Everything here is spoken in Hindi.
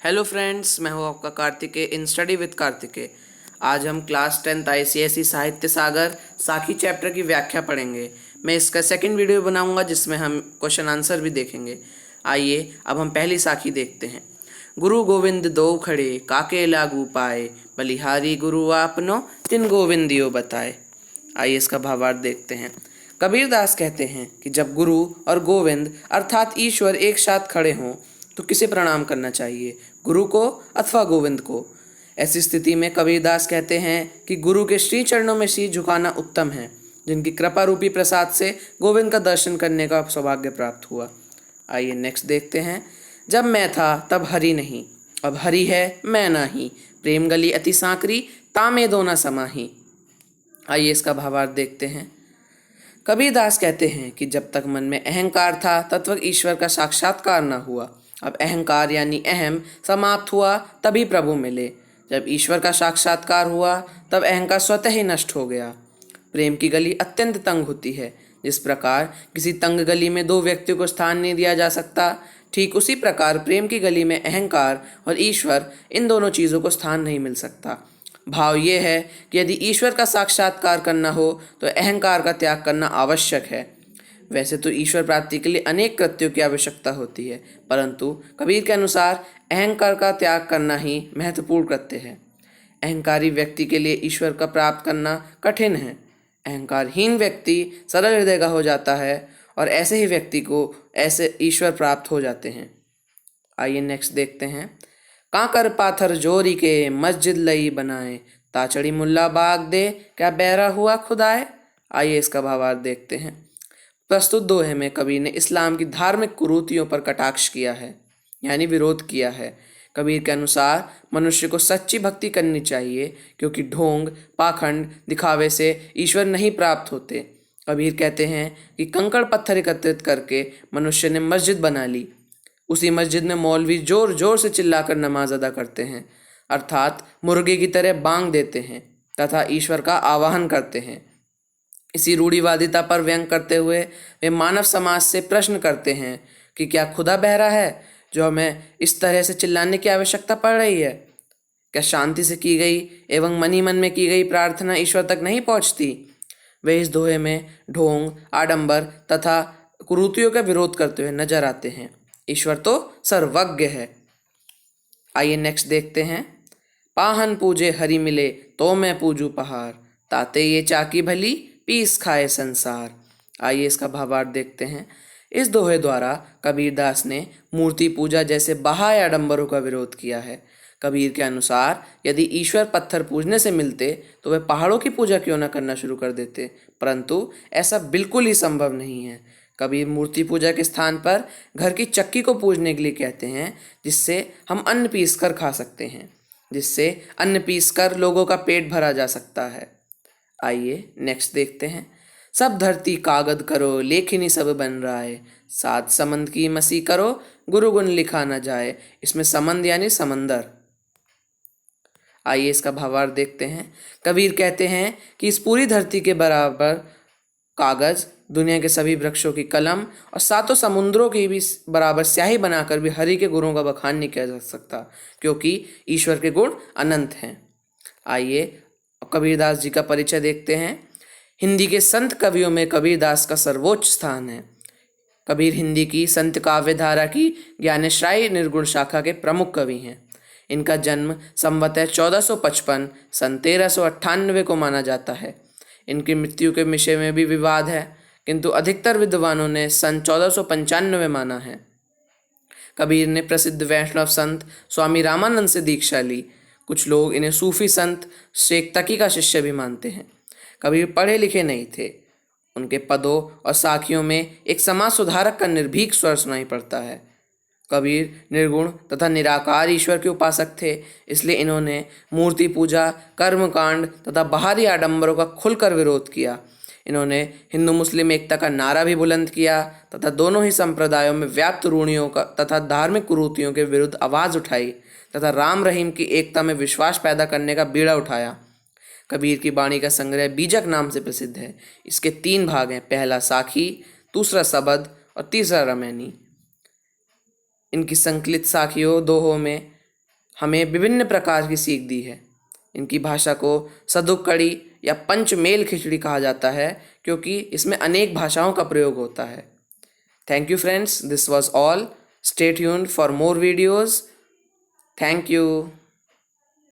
हेलो फ्रेंड्स, मैं हूँ आपका Kartikeya in study with Kartikeya. आज हम क्लास 10th ICSE साहित्य सागर साखी चैप्टर की व्याख्या पढ़ेंगे। मैं इसका सेकंड वीडियो बनाऊंगा जिसमें हम क्वेश्चन आंसर भी देखेंगे। आइए अब हम पहली साखी देखते हैं। गुरु गोविंद दो खड़े काके लागू पाए, बलिहारी गुरु आपनो तिन गोविंदियो बताए। आइए इसका भावार्थ देखते हैं। कबीरदास कहते हैं कि जब गुरु और गोविंद अर्थात ईश्वर एक साथ खड़े हों तो किसे प्रणाम करना चाहिए, गुरु को अथवा गोविंद को। ऐसी स्थिति में कबीरदास कहते हैं कि गुरु के श्री चरणों में शीश झुकाना उत्तम है, जिनकी कृपा रूपी प्रसाद से गोविंद का दर्शन करने का सौभाग्य प्राप्त हुआ। आइए नेक्स्ट देखते हैं। जब मैं था तब हरि नहीं, अब हरि है मैं नाही, प्रेम गली अति सांकरी तामे दो न समाही। आइए इसका भावार्थ देखते हैं। कबीरदास कहते हैं कि जब तक मन में अहंकार था तब तक ईश्वर का साक्षात्कार न हुआ। अब अहंकार यानी अहम समाप्त हुआ तभी प्रभु मिले। जब ईश्वर का साक्षात्कार हुआ तब अहंकार स्वतः ही नष्ट हो गया। प्रेम की गली अत्यंत तंग होती है। जिस प्रकार किसी तंग गली में दो व्यक्तियों को स्थान नहीं दिया जा सकता, ठीक उसी प्रकार प्रेम की गली में अहंकार और ईश्वर इन दोनों चीज़ों को स्थान नहीं मिल सकता। भाव ये है कि यदि ईश्वर का साक्षात्कार करना हो तो अहंकार का त्याग करना आवश्यक है। वैसे तो ईश्वर प्राप्ति के लिए अनेक कृत्यों की आवश्यकता होती है, परंतु कबीर के अनुसार अहंकार का त्याग करना ही महत्वपूर्ण कृत्य है। अहंकारी व्यक्ति के लिए ईश्वर का प्राप्त करना कठिन है। अहंकारहीन व्यक्ति सरल हृदय का हो जाता है और ऐसे ही व्यक्ति को ऐसे ईश्वर प्राप्त हो जाते हैं। आइए नेक्स्ट देखते हैं। कांकर पाथर जोरी के मस्जिद लई बनाए, ताचड़ी मुल्ला बाग दे क्या बहरा हुआ खुदाए। आइए इसका भावार्थ देखते हैं। प्रस्तुत दोहे में कबीर ने इस्लाम की धार्मिक कुरीतियों पर कटाक्ष किया है, यानी विरोध किया है। कबीर के अनुसार मनुष्य को सच्ची भक्ति करनी चाहिए, क्योंकि ढोंग पाखंड दिखावे से ईश्वर नहीं प्राप्त होते। कबीर कहते हैं कि कंकड़ पत्थर एकत्रित करके मनुष्य ने मस्जिद बना ली। उसी मस्जिद में मौलवी जोर जोर से चिल्लाकर नमाज अदा करते हैं, अर्थात मुर्गे की तरह बांग देते हैं तथा ईश्वर का आवाहन करते हैं। इसी रूढ़िवादिता पर व्यंग करते हुए वे मानव समाज से प्रश्न करते हैं कि क्या खुदा बहरा है जो हमें इस तरह से चिल्लाने की आवश्यकता पड़ रही है। क्या शांति से की गई एवं मनी मन में की गई प्रार्थना ईश्वर तक नहीं पहुंचती। वे इस दोहे में ढोंग आडंबर तथा कुरीतियों का विरोध करते हुए नजर आते हैं। ईश्वर तो सर्वज्ञ है। आइए नेक्स्ट देखते हैं। पाहन पूजे हरि मिले तो मैं पूजू पहाड़, ताते ये चाकी भली पीस खाए संसार। आइए इसका भावार्थ देखते हैं। इस दोहे द्वारा कबीरदास ने मूर्ति पूजा जैसे बाह्य आडंबरों का विरोध किया है। कबीर के अनुसार यदि ईश्वर पत्थर पूजने से मिलते तो वे पहाड़ों की पूजा क्यों न करना शुरू कर देते, परंतु ऐसा बिल्कुल ही संभव नहीं है। कबीर मूर्ति पूजा के स्थान पर घर की चक्की को पूजने के लिए कहते हैं, जिससे हम अन्न पीस कर खा सकते हैं, जिससे अन्न पीस कर लोगों का पेट भरा जा सकता है। आइए नेक्स्ट देखते हैं। सब धरती कागद करो लेखिनी सब बन रहा है, सात समंद की मसी करो गुरु गुण लिखा न जाए। इसमें समंद यानी समंदर। आइए इसका भावार्थ देखते हैं। कबीर कहते हैं कि इस पूरी धरती के बराबर कागज, दुनिया के सभी वृक्षों की कलम और सातों समुद्रों की भी बराबर स्याही बनाकर भी हरि के गुणों का बखान नहीं किया जा सकता, क्योंकि ईश्वर के गुण अनंत हैं। आइए अब कबीरदास जी का परिचय देखते हैं। हिंदी के संत कवियों में कबीरदास का सर्वोच्च स्थान है। कबीर हिंदी की संत काव्य धारा की ज्ञानेश्वरी निर्गुण शाखा के प्रमुख कवि हैं। इनका जन्म संवत 1455 सन 1398 को माना जाता है। इनकी मृत्यु के विषय में भी विवाद है, किंतु अधिकतर विद्वानों ने सन 1495 माना है। कबीर ने प्रसिद्ध वैष्णव संत स्वामी रामानंद से दीक्षा ली। कुछ लोग इन्हें सूफी संत शेख तकी का शिष्य भी मानते हैं। कबीर पढ़े लिखे नहीं थे। उनके पदों और साखियों में एक समाज सुधारक का निर्भीक स्वर सुनाई पड़ता है। कबीर निर्गुण तथा निराकार ईश्वर के उपासक थे, इसलिए इन्होंने मूर्ति पूजा, कर्मकांड तथा बाहरी आडंबरों का खुलकर विरोध किया। इन्होंने हिंदू मुस्लिम एकता का नारा भी बुलंद किया तथा दोनों ही संप्रदायों में व्याप्त रूढ़ियों का तथा धार्मिक कुरीतियों के विरुद्ध आवाज़ उठाई तथा राम रहीम की एकता में विश्वास पैदा करने का बीड़ा उठाया। कबीर की वाणी का संग्रह बीजक नाम से प्रसिद्ध है। इसके 3 भाग हैं, पहला साखी, दूसरा सबद और तीसरा रमैनी। इनकी संकलित साखियों दोहों में हमें विभिन्न प्रकार की सीख दी है। इनकी भाषा को सदुक्कड़ी या पंचमेल खिचड़ी कहा जाता है क्योंकि इसमें अनेक भाषाओं का प्रयोग होता है। Thank you friends, this was all. Stay tuned for more videos. Thank you.